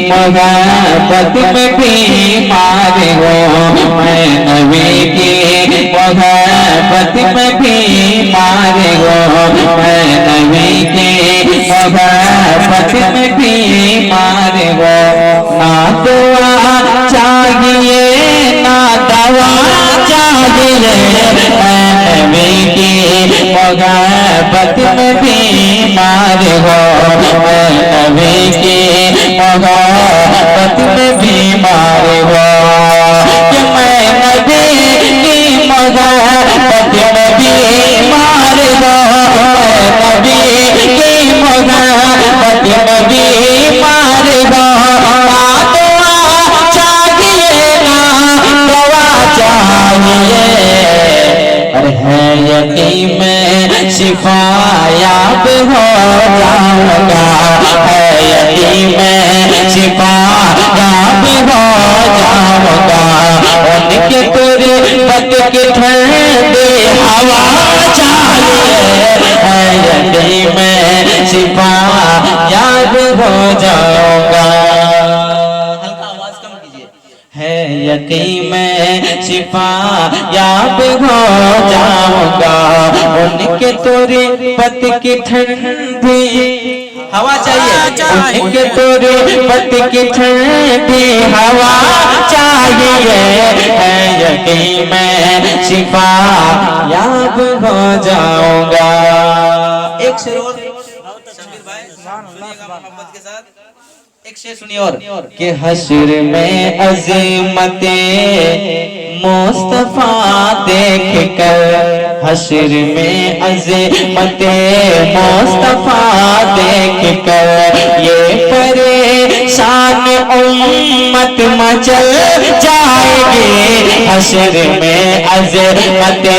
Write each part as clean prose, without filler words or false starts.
मोहब्बत में बीमार हो, मैं नबी की मोहब्बत में बीमार हो, मैं नबी की मोहब्बत में बीमार हो। ना दुआ चाहिए ना दवा चाहिए, मैं नबी की मोहब्बत में बीमार हो, मैं नबी की मोहब्बत में बीमार हो। कि मैं नबी की मोहब्बत में बीमार हो, मैं नबी की मोहब्बत में बीमार हो। ना दुआ चाहिए ना दवा चाहिए, अरे है यकीन में शिफायाब हो जाऊंगा, है यकीन में शिफायाब हो जाऊंगा। उनके तुरबत की ठंडी हवा चाहिए, है यकीन में शिफायाब हो जाऊंगा। है यकीन में शिफायाब हो जाऊंगा। उनके तुरबत की ठंडी हवा चाहिए, उनके तुरबत की ठंडी हवा चाहिए, है यकीन में शिफायाब हो जाऊंगा। एक शेर और शबीर भाई सुनिएगा मोहब्बत के साथ, एक शेर सुनिए और कि हश्र में अज़ीमते मुस्तफा देख कर, हश्र में अज़ीमते मुस्तफा देख कर, ये परेशान उम्मत मचल जाएगी। हश्र में अज़ीमते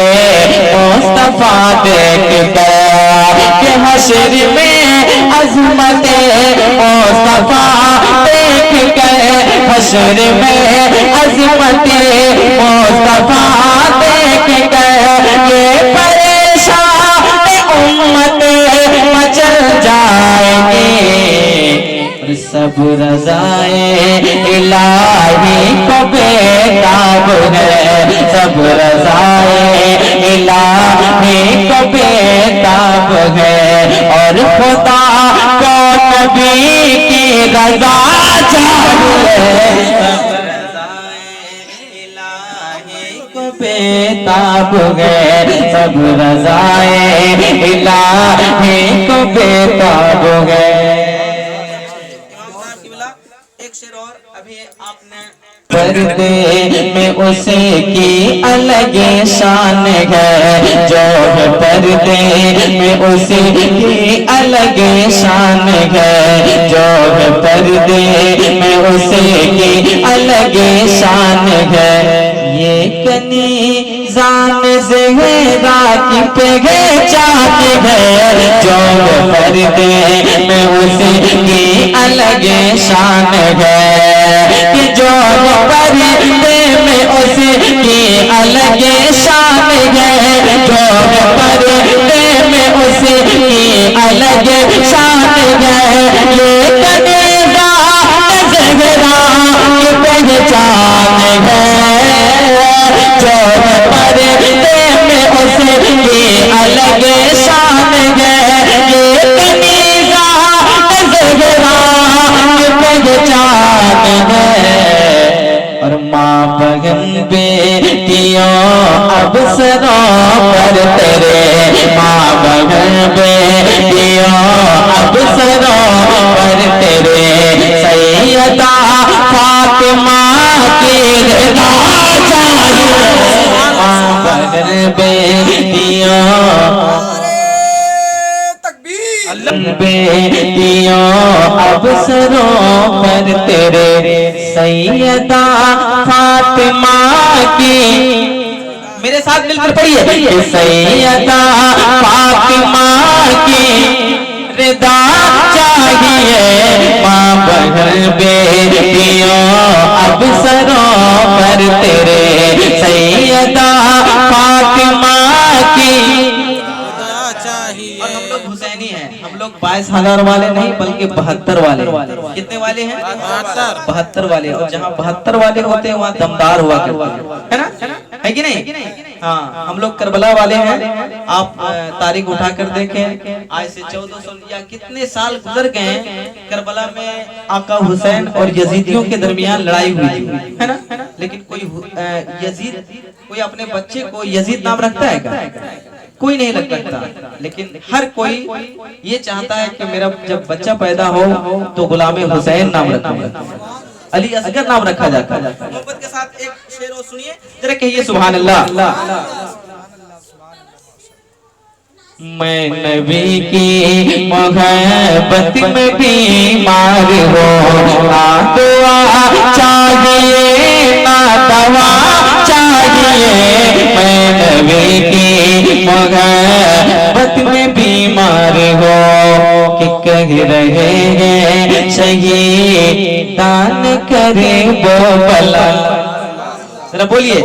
मुस्तफा देख कर, कि हश्र में अज़मते मुस्तफा देख कर, हश्र में अज़मते मुस्तफा देख कर, ये परेशान उम्मत मचल जाएगी। सब रज़ाए इलाही को बेताब है, सब रज़ाए इलाही को बेताब है, और खुदा को नबी की रज़ा चाहिए। बेताब है, सब रज़ाए इलाही को बेताब है। एक शेर और अभी आपने पर्दे में उसे की अलग शान है, जो है पर्दे में उसे की अलग शान है, जो है पर्दे में उसे की अलग शान है। ये कनी जान ज़हरा की पहचान है, जो पर्दे में उसे की अलग शान है, कि जो पर्दे में उसे की अलग शान है, जो पर्दे में उसे की अलग शान है। ये कनी जान ज़हरा की पहचान है, जो पर्दे में उसे की अलग शान है। ये कनी जान ज़हरा की पहचान है, और माँ बहन बेटियों अवसरों पर तेरे, माँ बहन बेटियों अवसरों पर तेरे, सैयदा फातिमा की रज़ा चाहिए। माँ बहन बेटियों बेटियों अवसरों पर तेरे, सैयदा फातिमा की, मेरे साथ मिलकर पढ़िए, सैयदा फातिमा की रिदा चाहिए। माँ बहन बेटियों अवसरों पर तेरे, सैयदा फातिमा की चाहिए। और हम लोग हुसैनी हैं, हम लोग 22,000 वाले नहीं बल्कि 72 वाले। कितने वाले हैं? 72 वाले। और जहाँ 72 वाले होते हैं वहाँ दमदार हुआ करते है ना, है कि नहीं? हाँ, हम लोग करबला वाले हैं। आप तारीख उठा कर देखें, आज से 1400 या कितने साल गुजर गए हैं। करबला में आका हुसैन और यजीदियों के दरमियान लड़ाई हुई थी, है ना? लेकिन कोई यजीद, कोई अपने बच्चे को यजीद नाम रखता है क्या? कोई नहीं रखता। लेकिन हर कोई ये चाहता है कि मेरा जब बच्चा पैदा हो तो गुलाम हुसैन नाम रखा, अली असगर नाम रखा जाता है। मोहब्बत के साथ एक शेर और सुनिए जरा, कहिए सुभान अल्लाह। मैं नबी की मोहब्बत में बीमार हो, ना दुआ चाहिए ना दवा चाहिए। मैं नबी की मोहब्बत में बीमार हो, कि कह रहे हैं शहीदान करे वो भला। जरा बोलिए,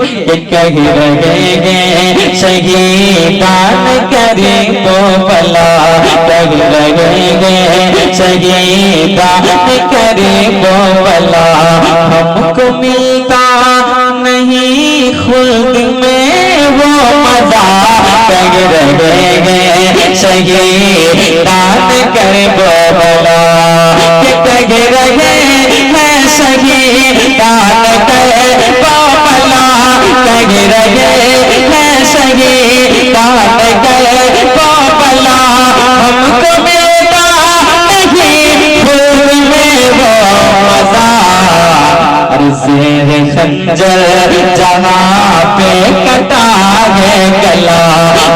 कह रहे हैं शहीदान करे वो भला, कह रहे हैं शहीदान करे वो भला। हमको मिलता नहीं खुल्द में वो मजा, कह रहे हैं शहीदान करे वो भला। कह रहे हैं शहीदान करे वो भला, कह रहे हैं शहीदान करे वो भला। हमको मिलता नहीं खुद में वो मजा, ज़ेर खंजर जहाँ पे कटा है गला,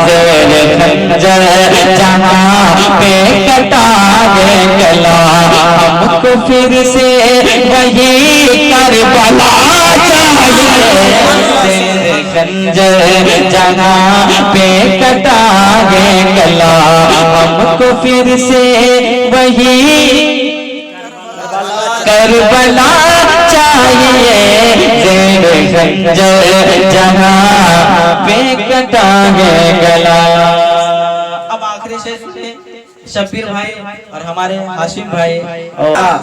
ज़ेर खंजर जहाँ पे कटा है गला। हमको फिर से वही करबला चाहिए, ज़ेर खंजर जहाँ पे कटा है गला। हमको फिर से वही करबला चाहिए, ज़ेर खंजर जहाँ पे कटा है गला। अब आखिरी शेर सुनिए शब्बीर भाई और हमारे हाशिम भाई।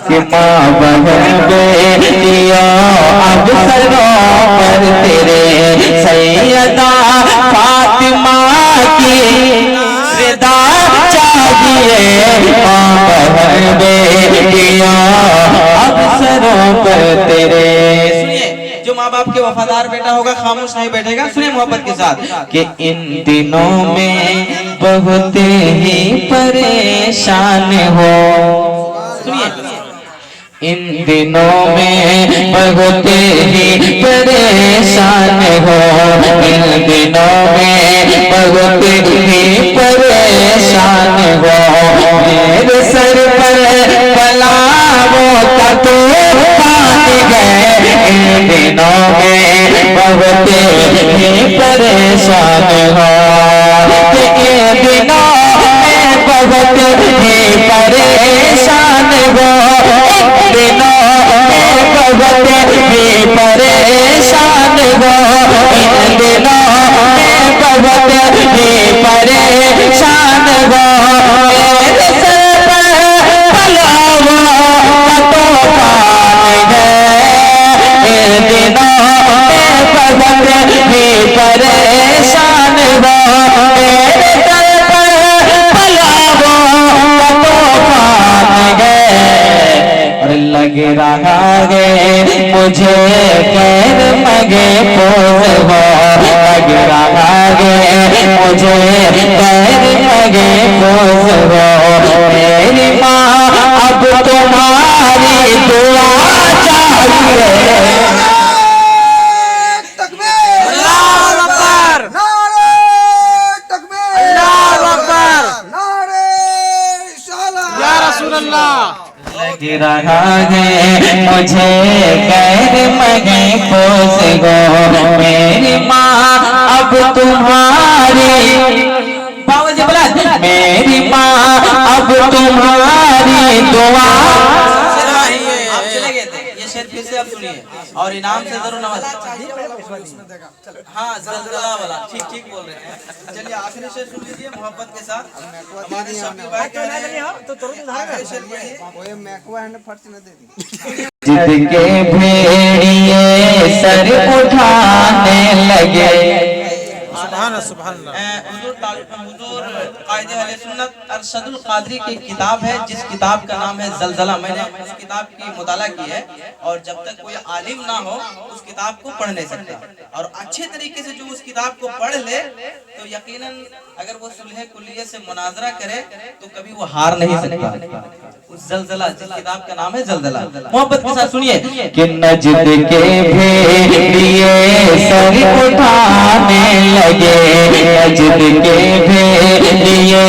कि माँ बहन बेटियों अब सरों पर तेरे सैयदा फातिमा की रिदा चाहिए। माँ बहन बेटियों अब सरों पर तेरे। सुनिए, जो माँ बाप के वफादार बेटा होगा खामोश नहीं बैठेगा। सुनिए मोहब्बत के साथ कि इन दिनों में बहुत ही परेशान हो। सुनिए, इन दिनों में बहुत ही परेशान हो, इन दिनों में बहुत ही परेशान हो। मेरे सर पर बलाओं का तूफान गए, इन दिनों में बहुत ही परेशान हो। इन दिनों में बहुत ही परेशान हो, इन दिनों में बहुत ही परेशान हो, इन दिनों में बहुत ही परेशान हो। मेरे सर पर बलाओं का तूफान है, इन दिनों में बहुत ही परेशान हो। मेरे सर पर बलाओं का तूफान है, और लग रहा है मुझे खैर मगे पोस हो, लग रहा है मुझे खैर मगे पोस हो। मेरी माँ अब तुम्हारी दुआ चाहिए। लग रहा है मुझे गैर मगे पोस हो। मेरी माँ अब तुम्हारी बाबा बोला, मेरी माँ अब तुम्हारी दुआ। आप चले गए थे, ये शेर फिर से आप सुनिए और इनाम से जरूर नवाज। हाँ जलजला वाला, ठीक ठीक बोल रहे हैं। चलिए आखिरी शेर सुन लीजिए मोहब्बत के साथ। हमारे शफी भाई कह रहे हैं आखिरी शेर पढ़िए। जिसके भेड़िए सर उठाने लगे। हुजूर कायदे अहले सुन्नत अरशदुल कादरी की किताब है, जिस किताब का नाम है जलजला। मैंने उस किताब की मुताला की है और जब तक कोई आलिम ना हो उस किताब को पढ़ नहीं सकता। और अच्छे तरीके से जो उस किताब को पढ़ ले तो यकीनन अगर वो सुलह कुलियत से मुनाजरा करे तो कभी वो हार नहीं सकता। उस जलजला जिस किताब का नाम है जलजला, मोहब्बत के साथ सुनिए कि नजद के भेड़िए सर उठाने लगे, नजद के भेड़िए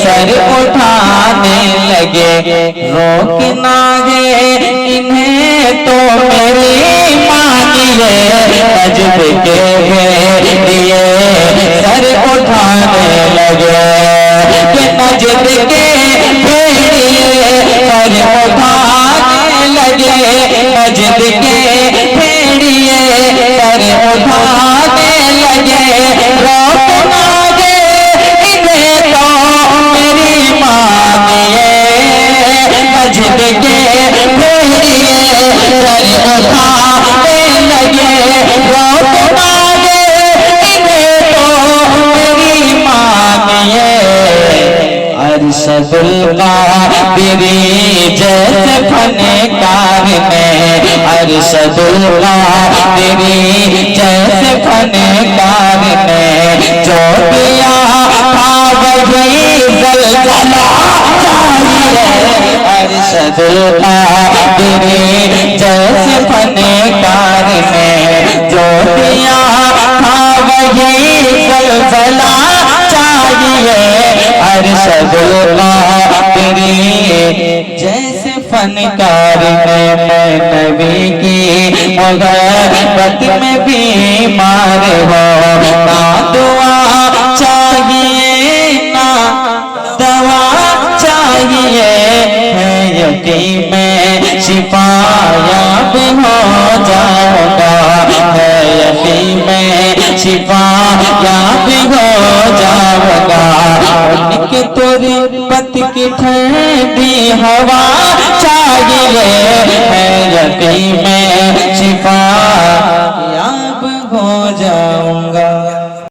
सर उठाने लगे। रोकना है इन्हें तो मेरी मानिए, नजद के भेड़िए सर उठाने लगे। कि नजद के भेड़िए सर उठाने लगे, नजद के भेड़िए सर उठाने लगे। रोकना है इन्हें तो मेरी मानिए, नजद के भेड़िए सर उठाने लगे। रोकना है इन्हें तो मेरी मानिए। अरशदुल कादरी जैसे फनकार ने, अरशदुल कादरी जैसे फनकार ने जो दिया था वही जलजला चाहिए। अरशदुल कादरी जैसे फनकार ने जो दिया था वही जलजला चाहिए। अरशदुल कादरी जैसे फनकार में मैं नबी की मोहब्बत में बीमार हो। ना दुआ चाहिए ना दवा चाहिए, है यकीन में शिफायाब हो जाऊंगा, है यकीन में शिफायाब हो जाऊंगा। उनके तुरबत की ठंडी हवा चाहिए, है यकीन में शिफायाब हो जाऊंगा।